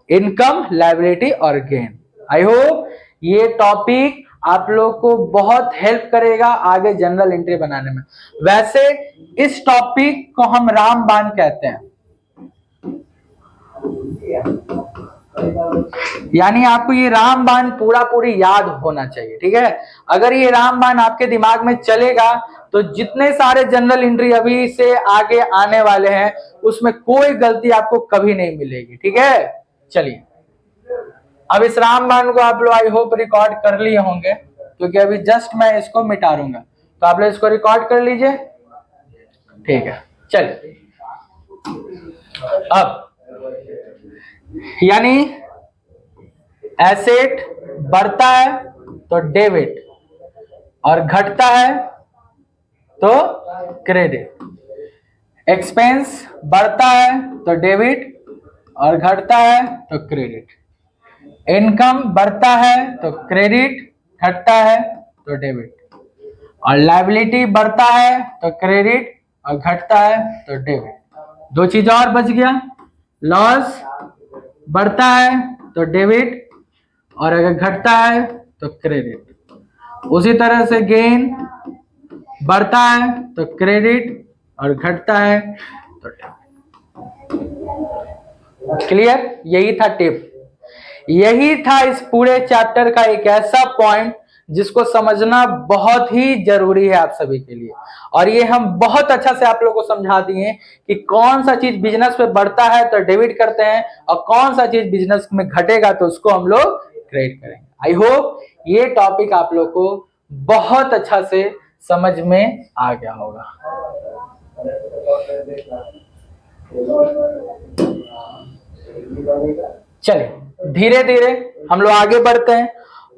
इनकम, लायबिलिटी और गेन। आई होप ये टॉपिक आप लोग को बहुत हेल्प करेगा आगे जनरल एंट्री बनाने में। वैसे इस टॉपिक को हम रामबाण कहते हैं, यानी आपको ये रामबाण पूरी याद होना चाहिए। ठीक है, अगर ये रामबाण आपके दिमाग में चलेगा तो जितने सारे जनरल एंट्री अभी से आगे आने वाले हैं उसमें कोई गलती आपको कभी नहीं मिलेगी। ठीक है, चलिए अब इस रामबाण को आप लोग आई होप रिकॉर्ड कर लिए होंगे, क्योंकि अभी जस्ट मैं इसको मिटा दूंगा, तो आप लोग इसको रिकॉर्ड कर लीजिए। ठीक है, चलिए अब यानी एसेट बढ़ता है तो डेबिट, और घटता है तो क्रेडिट। एक्सपेंस बढ़ता है तो डेबिट, और घटता है तो क्रेडिट। इनकम बढ़ता है तो क्रेडिट, घटता है तो डेबिट। और लायबिलिटी बढ़ता है तो क्रेडिट, और घटता है तो डेबिट। दो चीज और बच गया, लॉस बढ़ता है तो डेबिट, और अगर घटता है तो क्रेडिट। उसी तरह से गेन बढ़ता है तो क्रेडिट, और घटता है तो डेबिट। क्लियर? यही था टिप, यही था इस पूरे चैप्टर का एक ऐसा पॉइंट जिसको समझना बहुत ही जरूरी है आप सभी के लिए। और ये हम बहुत अच्छा से आप लोगों को समझा दिए कि कौन सा चीज बिजनेस में बढ़ता है तो डेबिट करते हैं, और कौन सा चीज बिजनेस में घटेगा तो उसको हम लोग क्रेडिट करेंगे। आई होप ये टॉपिक आप लोग को बहुत अच्छा से समझ में आ गया होगा। चलिए धीरे धीरे हम लोग आगे बढ़ते हैं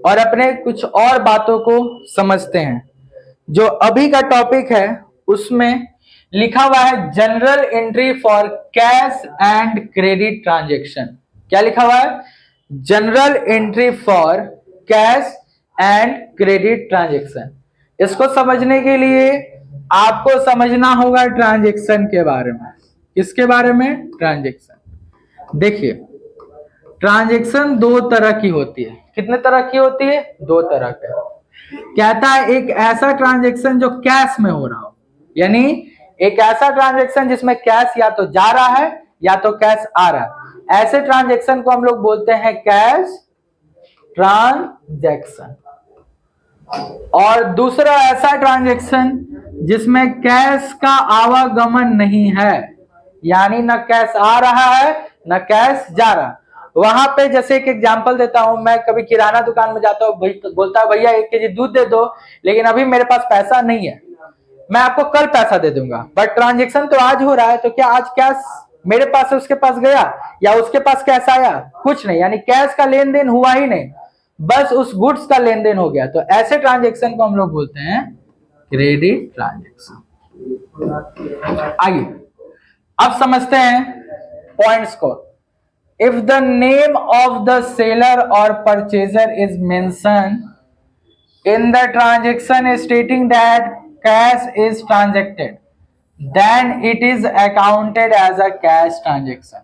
और अपने कुछ और बातों को समझते हैं। जो अभी का टॉपिक है उसमें लिखा हुआ है general entry for cash and credit transaction. क्या लिखा हुआ है? General entry for cash and credit transaction. इसको समझने के लिए आपको समझना होगा ट्रांजैक्शन के बारे में। किसके बारे में? ट्रांजैक्शन। देखिए, ट्रांजैक्शन दो तरह की होती है। कितने तरह की होती है? दो तरह के। कहता है एक ऐसा ट्रांजैक्शन जो कैश में हो रहा हो, यानी एक ऐसा ट्रांजैक्शन जिसमें कैश या तो जा रहा है या तो कैश आ रहा है, ऐसे ट्रांजैक्शन को हम लोग बोलते हैं कैश ट्रांजैक्शन। और दूसरा ऐसा ट्रांजैक्शन जिसमें कैश का आवागमन नहीं है, यानी न कैश आ रहा है न कैश जा रहा है। वहां पे जैसे एक एग्जांपल देता हूं, मैं कभी किराना दुकान में जाता हूं, बोलता है भैया 1 केजी दूध दे दो, लेकिन अभी मेरे पास पैसा नहीं है, मैं आपको कल पैसा दे दूंगा। बट ट्रांजैक्शन तो आज हो रहा है, तो क्या आज कैश मेरे पास से उसके पास गया या उसके पास कैश आया? कुछ नहीं, यानी कैश का लेन देन हुआ ही नहीं, बस उस गुड्स का लेन देन हो गया। तो ऐसे ट्रांजैक्शन को हम लोग बोलते हैं क्रेडिट ट्रांजैक्शन। आगे अब समझते हैं पॉइंट्स को। If the name of the seller और purchaser is mention in the transaction stating that cash is transacted, then it is accounted as a cash transaction।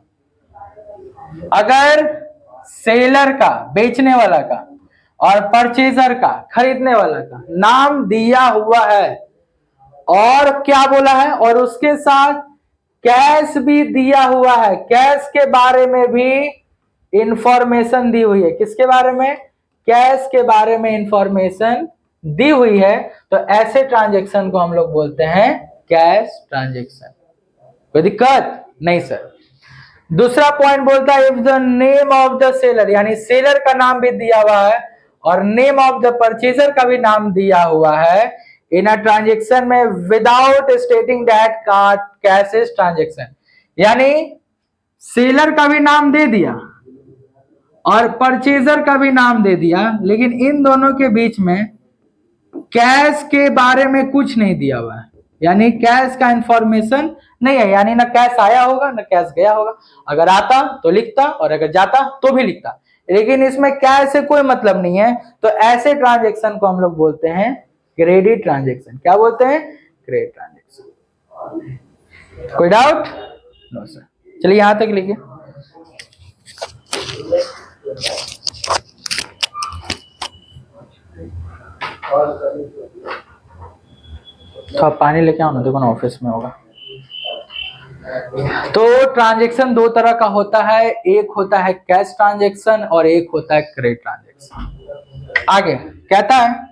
अगर सेलर का, बेचने वाला का, और परचेजर का, खरीदने वाला का नाम दिया हुआ है और क्या बोला है, और उसके साथ कैश भी दिया हुआ है, कैश के बारे में भी इंफॉर्मेशन दी हुई है। किसके बारे में? कैश के बारे में इंफॉर्मेशन दी हुई है, तो ऐसे ट्रांजैक्शन को हम लोग बोलते हैं कैश ट्रांजैक्शन। कोई दिक्कत नहीं सर। दूसरा पॉइंट बोलता है if the name of the seller, यानी सेलर का नाम भी दिया हुआ है और नेम ऑफ द परचेजर का भी नाम दिया हुआ है इन अ ट्रांजैक्शन में without स्टेटिंग that cash is transaction, यानी सेलर का भी नाम दे दिया और परचेजर का भी नाम दे दिया, लेकिन इन दोनों के बीच में कैश के बारे में कुछ नहीं दिया हुआ है, यानी कैश का इंफॉर्मेशन नहीं है, यानी ना कैश आया होगा ना कैश गया होगा। अगर आता तो लिखता और अगर जाता तो भी लिखता, लेकिन इसमें कैश से कोई मतलब नहीं है, तो ऐसे ट्रांजैक्शन को हम लोग बोलते हैं क्रेडिट ट्रांजैक्शन। क्या बोलते हैं? Credit transaction. कोई डाउट? No sir. चलिए यहां तक लिखिए। तो आप पानी लेके आओ ना, देखो ना ऑफिस में होगा। तो ट्रांजैक्शन दो तरह का होता है, एक होता है कैश ट्रांजैक्शन और एक होता है क्रेडिट ट्रांजैक्शन। आगे कहता है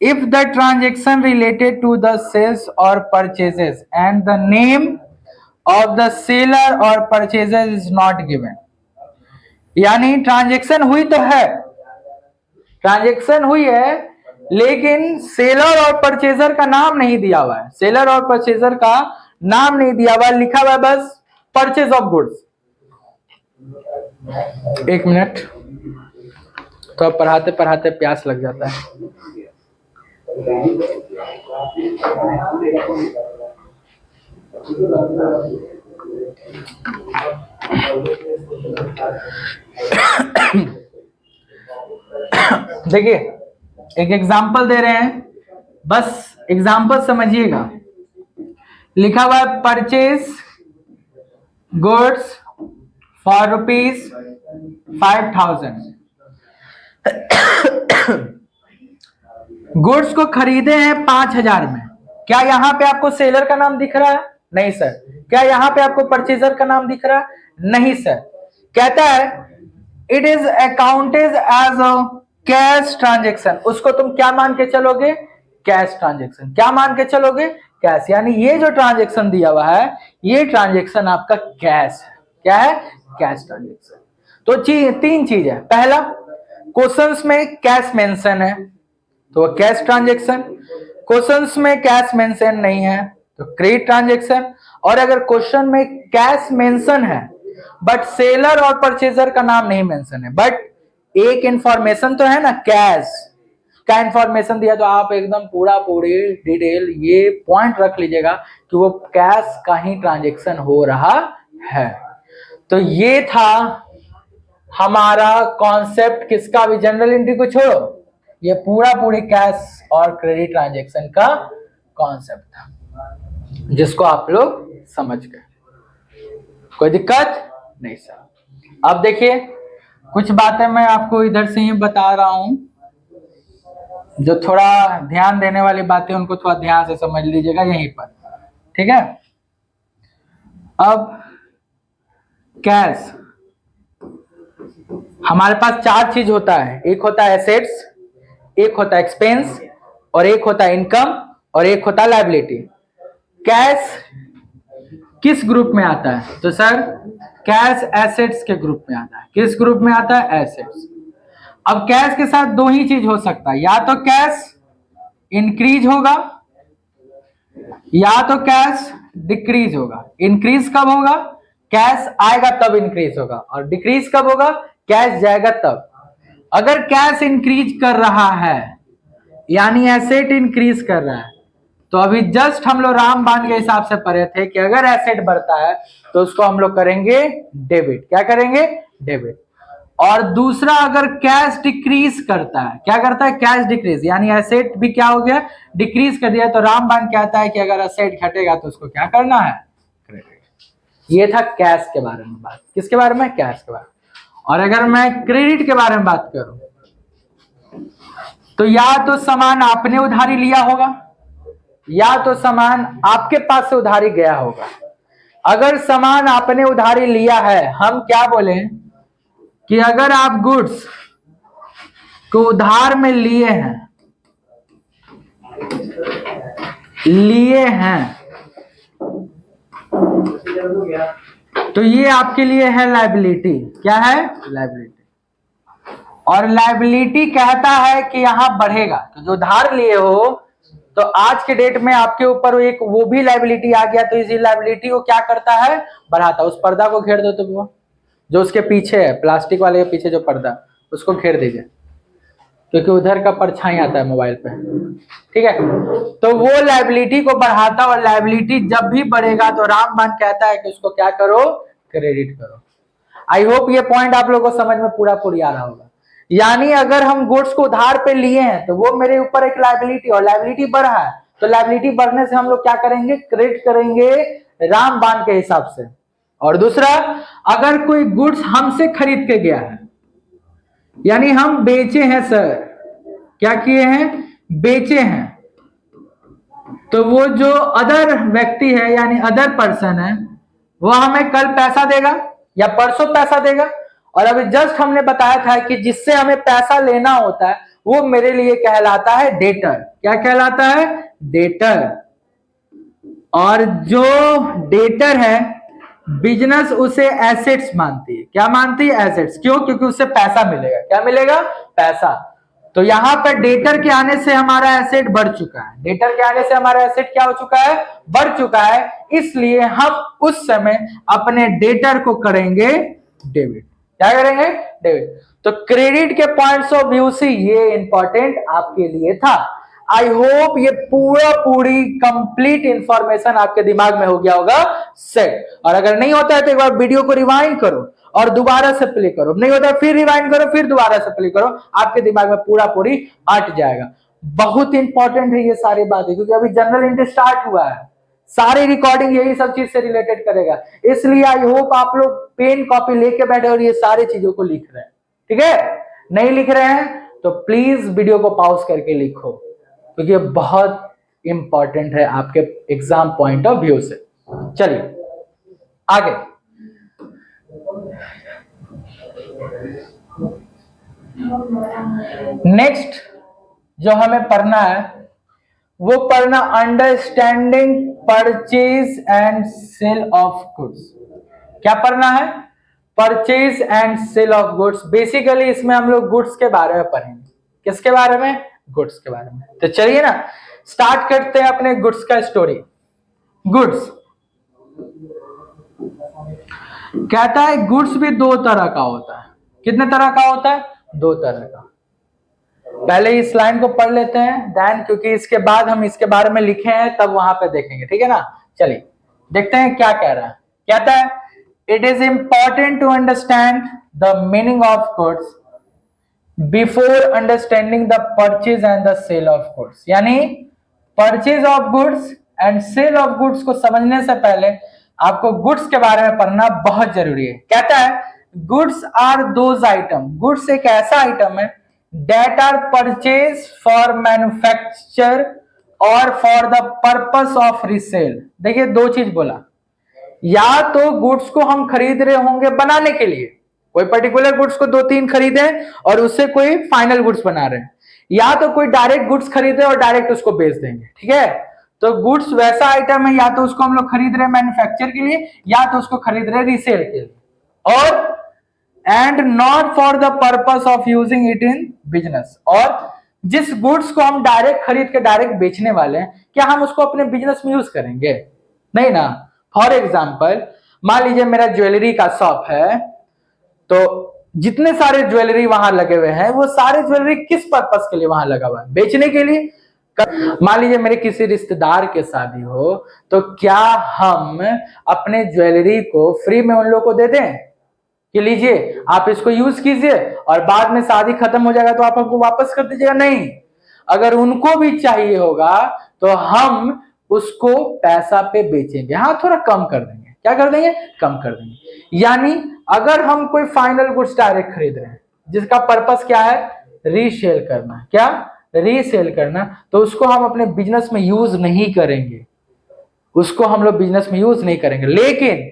if the transaction related to the sales और purchases and the name of the seller और परचेजर इज नॉट गिवन, यानी ट्रांजैक्शन हुई तो है, ट्रांजैक्शन हुई है, लेकिन सेलर और परचेजर का नाम नहीं दिया हुआ है, सेलर और परचेजर का नाम नहीं दिया हुआ, लिखा हुआ है बस परचेज ऑफ गुड्स। एक मिनट, तो अब पढ़ाते पढ़ाते प्यास लग जाता है। देखिए एक एग्जाम्पल दे रहे हैं, बस एग्जाम्पल समझिएगा। लिखा हुआ है परचेज गुड्स फॉर ₹5,000। गुड्स को खरीदे हैं 5,000 में। क्या यहाँ पे आपको सेलर का नाम दिख रहा है? नहीं सर। क्या यहाँ पे आपको परचेजर का नाम दिख रहा है? नहीं सर। कहता है it is accounted as a cash transaction. उसको तुम क्या मान के चलोगे? Cash transaction. क्या मान के चलोगे? कैश। यानी ये जो ट्रांजेक्शन दिया हुआ है ये ट्रांजेक्शन आपका कैश है। क्या है? Cash transaction. तो तीन चीज है। पहला, क्वेश्चंस में कैश मेंशन है तो कैश ट्रांजेक्शन, क्वेश्चंस में कैश मेंशन नहीं है तो क्रेडिट ट्रांजेक्शन, और अगर क्वेश्चन में कैश मेंशन है बट सेलर और परचेजर का नाम नहीं मेंशन है, बट एक इंफॉर्मेशन तो है ना, कैश का इंफॉर्मेशन दिया, तो आप एकदम पूरी डिटेल ये पॉइंट रख लीजिएगा कि वो कैश का ही ट्रांजेक्शन हो रहा है। तो ये था हमारा कॉन्सेप्ट किसका भी, जनरल एंट्री को छोड़ो, ये पूरा पूरी कैश और क्रेडिट ट्रांजैक्शन का कॉन्सेप्ट था, जिसको आप लोग समझ गए। कोई दिक्कत नहीं सर। अब देखिए कुछ बातें मैं आपको इधर से ही बता रहा हूं, जो थोड़ा ध्यान देने वाली बातें उनको थोड़ा ध्यान से समझ लीजिएगा यहीं पर, ठीक है। अब कैश, हमारे पास चार चीज होता है, एक होता है एसेट्स, एक होता है एक्सपेंस, और एक होता है इनकम, और एक होता है लायबिलिटी। कैश किस ग्रुप में आता है? तो सर कैश एसेट्स के ग्रुप में आता है। किस ग्रुप में आता है? एसेट्स। अब कैश के साथ दो ही चीज हो सकता है, या तो कैश इंक्रीज होगा या तो कैश डिक्रीज होगा। इंक्रीज कब होगा? कैश आएगा तब इंक्रीज होगा, और डिक्रीज कब होगा? कैश जाएगा तब। अगर कैश इंक्रीज कर रहा है यानी एसेट इंक्रीज कर रहा है, तो अभी जस्ट हम लोग रामबाण के हिसाब से पढ़े थे कि अगर एसेट बढ़ता है तो उसको हम लोग करेंगे डेबिट। क्या करेंगे? डेबिट। और दूसरा, अगर कैश डिक्रीज करता है, क्या करता है? कैश डिक्रीज, यानी एसेट भी क्या हो गया? डिक्रीज कर दिया। तो रामबाण कहता है कि अगर एसेट घटेगा तो उसको क्या करना है? क्रेडिट। ये था कैश के बारे में बात। किसके बारे में? कैश के बारे में। और अगर मैं क्रेडिट के बारे में बात करूं, तो या तो सामान आपने उधारी लिया होगा या तो सामान आपके पास से उधारी गया होगा। अगर सामान आपने उधारी लिया है, हम क्या बोले कि अगर आप गुड्स को उधार में लिए हैं तो ये आपके लिए है लायबिलिटी। क्या है? लायबिलिटी। और लायबिलिटी कहता है कि यहां बढ़ेगा। तो जो उधार लिए हो, तो आज के डेट में आपके ऊपर एक वो भी लायबिलिटी आ गया, तो इसी लायबिलिटी को क्या करता है? बढ़ाता। उस पर्दा को घेर दो, तो वो जो उसके पीछे है, प्लास्टिक वाले के पीछे जो पर्दा, उसको घेर दीजिए, क्योंकि उधर का परछाई आता है मोबाइल पे, ठीक है। तो वो लायबिलिटी को बढ़ाता, और लायबिलिटी जब भी बढ़ेगा तो रामबाण कहता है कि उसको क्या करो? क्रेडिट करो। आई होप ये पॉइंट आप लोगों को समझ में पूरा पूरी आ रहा होगा। यानी अगर हम गुड्स को उधार पे लिए हैं तो वो मेरे ऊपर एक लायबिलिटी, और लायबिलिटी बढ़ा है, तो लायबिलिटी बढ़ने से हम लोग क्या करेंगे? क्रेडिट करेंगे रामबाण के हिसाब से। और दूसरा, अगर कोई गुड्स हमसे खरीद के गया है, यानी हम बेचे हैं सर, क्या किए हैं? बेचे हैं, तो वो जो अदर व्यक्ति है यानी अदर पर्सन है, वो हमें कल पैसा देगा या परसों पैसा देगा। और अभी जस्ट हमने बताया था कि जिससे हमें पैसा लेना होता है वो मेरे लिए कहलाता है डेटर। क्या कहलाता है? डेटर। और जो डेटर है, बिजनेस उसे एसेट्स मानती है। क्या मानती है? एसेट्स। क्यों? क्योंकि उससे पैसा मिलेगा। क्या मिलेगा? पैसा। तो यहां पर डेटर के आने से हमारा एसेट बढ़ चुका है। डेटर के आने से हमारा एसेट क्या हो चुका है? बढ़ चुका है। इसलिए हम उस समय अपने डेटर को करेंगे डेबिट। क्या करेंगे? डेबिट। तो क्रेडिट के पॉइंट्स ऑफ व्यू से ये इंपॉर्टेंट आपके लिए था। आई होप ये पूरी कंप्लीट इंफॉर्मेशन आपके दिमाग में हो गया होगा सेट। और अगर नहीं होता है तो एक बार वीडियो को रिवाइंड करो और दोबारा से प्ले करो। नहीं होता फिर रिवाइंड करो, फिर दोबारा से प्ले करो, आपके दिमाग में पूरी अट जाएगा। बहुत इंपॉर्टेंट है ये सारी बातें, क्योंकि अभी जनरल इंट्रेस्ट स्टार्ट हुआ है। सारी रिकॉर्डिंग यही सब चीज से रिलेटेड करेगा। इसलिए आई होप आप लोग पेन कॉपी लेके बैठे और ये सारी चीजों को लिख रहे हैं, ठीक है। नहीं लिख रहे हैं तो प्लीज वीडियो को पॉज करके लिखो, क्योंकि ये बहुत इंपॉर्टेंट है आपके एग्जाम पॉइंट ऑफ व्यू से। चलिए आगे। नेक्स्ट जो हमें पढ़ना है वो पढ़ना understanding purchase and sale of goods. क्या पढ़ना है? Purchase and sale of goods. Basically इसमें हम लोग गुड्स के बारे में पढ़ेंगे। किसके बारे में? गुड्स के बारे में। तो चलिए ना स्टार्ट करते हैं अपने गुड्स का स्टोरी। गुड्स कहता है गुड्स भी दो तरह का होता है। कितने तरह का होता है? दो तरह का। पहले इस लाइन को पढ़ लेते हैं देन, क्योंकि इसके बाद हम इसके बारे में लिखे हैं तब वहां पे देखेंगे, ठीक है ना। चलिए देखते हैं क्या कह रहा है। कहता है it is important to understand the meaning of goods before understanding the purchase and the sale of goods, यानी purchase of goods and sale of goods को समझने से पहले आपको गुड्स के बारे में पढ़ना बहुत जरूरी है। कहता है goods are those item, goods एक ऐसा आइटम है that are purchase for manufacture और for the purpose of resale. देखिए दो चीज बोला, या तो गुड्स को हम खरीद रहे होंगे बनाने के लिए, कोई पर्टिकुलर गुड्स को दो तीन खरीदे और उससे कोई फाइनल गुड्स बना रहे हैं, या तो कोई डायरेक्ट गुड्स खरीदे और डायरेक्ट उसको बेच देंगे। ठीक है, तो गुड्स वैसा आइटम है या तो उसको हम लोग खरीद रहे हैं मैन्युफैक्चर के लिए या तो उसको खरीद रहे हैं रीसेल के लिए, और and not for the purpose of using it in business. और जिस गुड्स को हम डायरेक्ट खरीद के डायरेक्ट बेचने वाले हैं, क्या हम उसको अपने बिजनेस में यूज करेंगे? नहीं ना। फॉर एग्जाम्पल मान लीजिए मेरा ज्वेलरी का शॉप है, तो जितने सारे ज्वेलरी वहां लगे हुए हैं वो सारे ज्वेलरी किस पर्पस के लिए वहां लगा हुआ है? बेचने के लिए। मान लीजिए मेरे किसी रिश्तेदार के शादी हो, तो क्या हम अपने ज्वेलरी को फ्री में उन लोगों को दे दें कि लीजिए आप इसको यूज कीजिए और बाद में शादी खत्म हो जाएगा तो आप हमको वापस कर दीजिएगा? नहीं, अगर उनको भी चाहिए होगा तो हम उसको पैसा पे बेचेंगे। हाँ, थोड़ा कम कर देंगे। क्या कर देंगे? कम कर देंगे। यानी अगर हम कोई फाइनल गुड्स डायरेक्ट खरीद रहे हैं जिसका पर्पस क्या है? रीसेल करना। क्या? रीसेल करना। तो उसको हम अपने बिजनेस में यूज नहीं करेंगे, उसको हम लोग बिजनेस में यूज नहीं करेंगे। लेकिन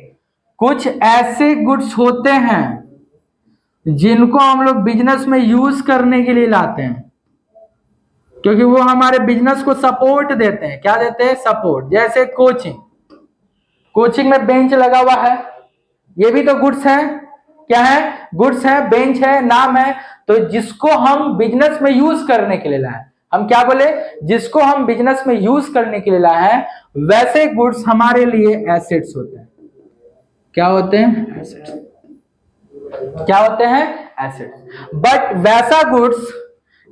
कुछ ऐसे गुड्स होते हैं जिनको हम लोग बिजनेस में यूज करने के लिए लाते हैं, क्योंकि वो हमारे बिजनेस को सपोर्ट देते हैं। क्या देते हैं? सपोर्ट। जैसे कोचिंग, कोचिंग में बेंच लगा हुआ है, ये भी तो गुड्स है। क्या है? गुड्स है, बेंच है, नाम है। तो जिसको हम बिजनेस में यूज करने के लिए लाए, हम क्या बोले? जिसको हम बिजनेस में यूज करने के लिए लाए हैं, वैसे गुड्स हमारे लिए एसेट्स होते हैं। क्या होते हैं? एसेट्स। क्या होते हैं? एसेट्स। बट वैसा गुड्स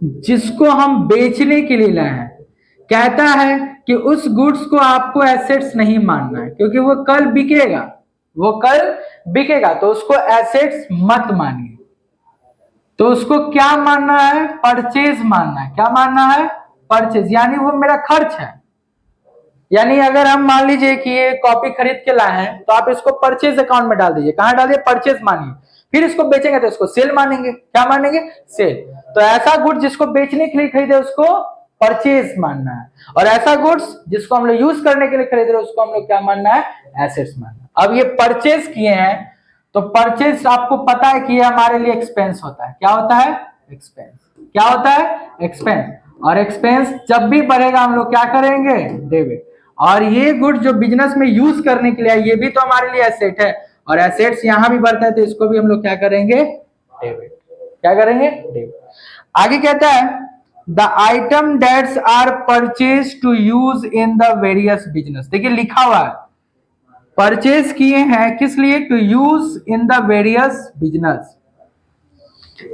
जिसको हम बेचने के लिए लाए हैं, कहता है कि उस गुड्स को आपको एसेट्स नहीं मानना है, क्योंकि वो कल बिकेगा, वो कल बिकेगा, तो उसको एसेट्स मत मानिए। तो उसको क्या मानना है? परचेज मानना है। क्या मानना है? परचेज। यानी वो मेरा खर्च है। यानी अगर हम मान लीजिए कि ये कॉपी खरीद के लाए हैं, तो आप इसको परचेज अकाउंट में डाल दीजिए। कहां डालिए? परचेज मानिए। फिर इसको बेचेंगे तो इसको सेल मानेंगे। क्या मानेंगे? सेल। तो ऐसा गुड्स जिसको बेचने के लिए खरीदे उसको परचेज मानना है, और ऐसा गुड्स जिसको हम लोग यूज करने के लिए खरीद रहे उसको हम लोग क्या मानना है? एसेट्स मानना है। अब ये परचेज किए हैं, तो परचेज आपको पता है कि ये हमारे लिए एक्सपेंस होता है। क्या होता है? एक्सपेंस। क्या होता है? एक्सपेंस। और एक्सपेंस जब भी बढ़ेगा हम लोग क्या करेंगे? डेबिट। और ये गुड्स जो बिजनेस में यूज करने के लिए है, ये भी तो हमारे लिए एसेट है, और एसेट्स यहां भी बढ़ता है तो इसको भी हम लोग क्या करेंगे? डेबिट। क्या करेंगे? डेबिट। आगे कहता है the item dates are purchase to use in the various business. देखिए लिखा हुआ है परचेज किए हैं किस लिए? To use in the various business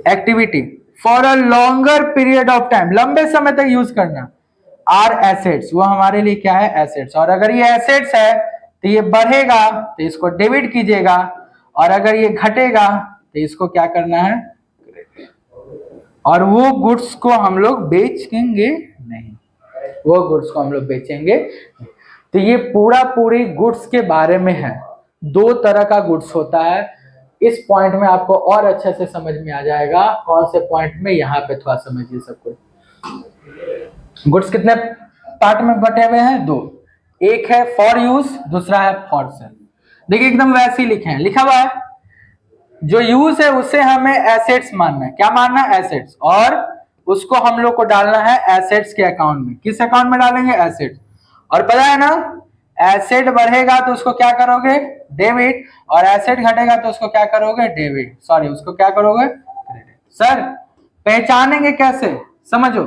activity for a longer period of time, लंबे समय तक यूज करना। आर एसेट्स, वो हमारे लिए क्या है? एसेट्स। और अगर ये एसेट्स है तो ये बढ़ेगा तो इसको डेबिट कीजिएगा, और अगर ये घटेगा तो इसको क्या करना है? और वो गुड्स को हम लोग बेचेंगे नहीं, वो गुड्स को हम लोग बेचेंगे। तो ये पूरी गुड्स के बारे में है। दो तरह का गुड्स होता है। इस पॉइंट में आपको और अच्छे से समझ में आ जाएगा। कौन से पॉइंट में? यहाँ पे थोड़ा समझिए सब कुछ। गुड्स कितने पार्ट में बटे हुए हैं? दो। एक है फॉर यूज, दूसरा है फॉर सेल। देखिए एकदम वैसे ही लिखे हैं, लिखा हुआ है जो यूज है उसे हमें एसेट्स मानना है। क्या मानना है? एसेट्स। और उसको हम लोग को डालना है एसेट्स के अकाउंट में। किस अकाउंट में डालेंगे? एसेट्स। और पता है ना, एसेट बढ़ेगा तो उसको क्या करोगे? डेबिट। और एसेट घटेगा तो उसको क्या करोगे? डेबिट। सॉरी, उसको क्या करोगे? क्रेडिट। सर पहचानेंगे कैसे? समझो,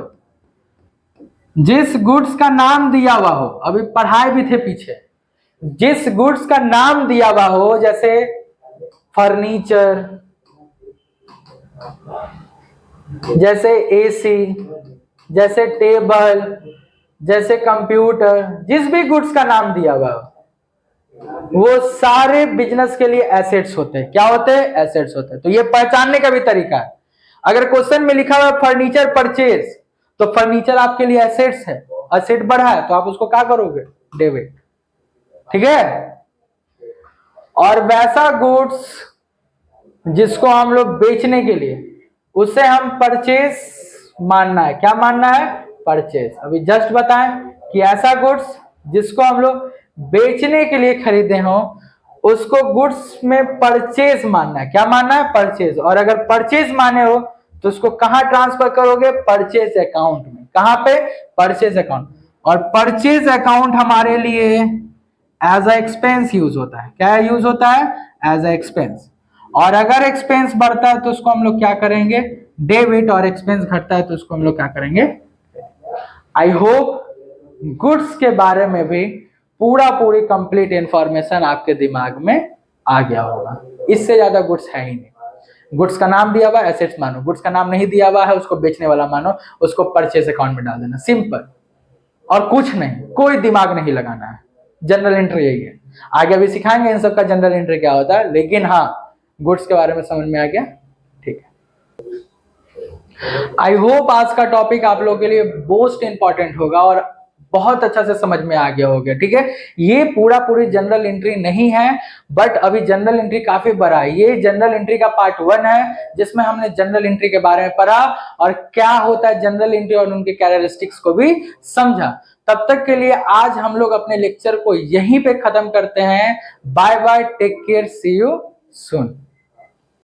जिस गुड्स का नाम दिया हुआ हो, अभी पढ़ाए भी थे पीछे, जिस गुड्स का नाम दिया हुआ हो, जैसे फर्नीचर, जैसे एसी, जैसे टेबल, जैसे कंप्यूटर, जिस भी गुड्स का नाम दिया हुआ हो, वो सारे बिजनेस के लिए एसेट्स होते हैं। क्या होते हैं? एसेट्स होते हैं। तो ये पहचानने का भी तरीका है। अगर क्वेश्चन में लिखा हुआ है फर्नीचर परचेज, तो फर्नीचर आपके लिए एसेट्स है, एसेट बढ़ा है तो आप उसको क्या करोगे, डेबिट, ठीक है। और वैसा गुड्स जिसको हम लोग बेचने के लिए, उसे हम परचेज मानना है, क्या मानना है, परचेज। अभी जस्ट बताएं कि ऐसा गुड्स जिसको हम लोग बेचने के लिए खरीदे हो, उसको गुड्स में परचेज मानना है, क्या मानना है, परचेज। और अगर परचेज माने हो तो उसको कहां ट्रांसफर करोगे, परचेज अकाउंट में। कहां पे, परचेज अकाउंट। और परचेज अकाउंट हमारे लिए एज अ एक्सपेंस यूज होता है, क्या यूज होता है, एज अ एक्सपेंस। और अगर एक्सपेंस बढ़ता है तो उसको हम लोग क्या करेंगे, डेबिट, और एक्सपेंस घटता है तो उसको हम लोग क्या करेंगे। आई होप गुड्स के बारे में भी पूरी कंप्लीट इंफॉर्मेशन आपके दिमाग में आ गया होगा। इससे ज्यादा गुड्स है ही नहीं। गुड्स का नाम दिया हुआ है, एसेट्स मानो। गुड्स का नाम नहीं दिया हुआ है, उसको बेचने वाला मानो, उसको परचेज अकाउंट में डाल देना, सिंपल। और कुछ नहीं, कोई दिमाग नहीं लगाना है। जनरल एंट्री यही है। आगे अभी सिखाएंगे इन सब का जनरल एंट्री क्या होता है, लेकिन हाँ गुड्स के बारे में समझ में आ गया, ठीक है। आई होप आज का टॉपिक आप लोगों के लिए मोस्ट इंपॉर्टेंट होगा और बहुत अच्छा से समझ में आ गया होगा, ठीक है। ये पूरी जनरल एंट्री नहीं है, बट अभी जनरल एंट्री काफी बड़ा है। ये जनरल एंट्री का पार्ट 1 है, जिसमें हमने जनरल एंट्री के बारे में पढ़ा और क्या होता है जनरल एंट्री और उनके कैरेक्टरिस्टिक्स को भी समझा। तब तक के लिए आज हम लोग अपने लेक्चर को यहीं पे खत्म करते हैं। Bye bye, take care, see you soon.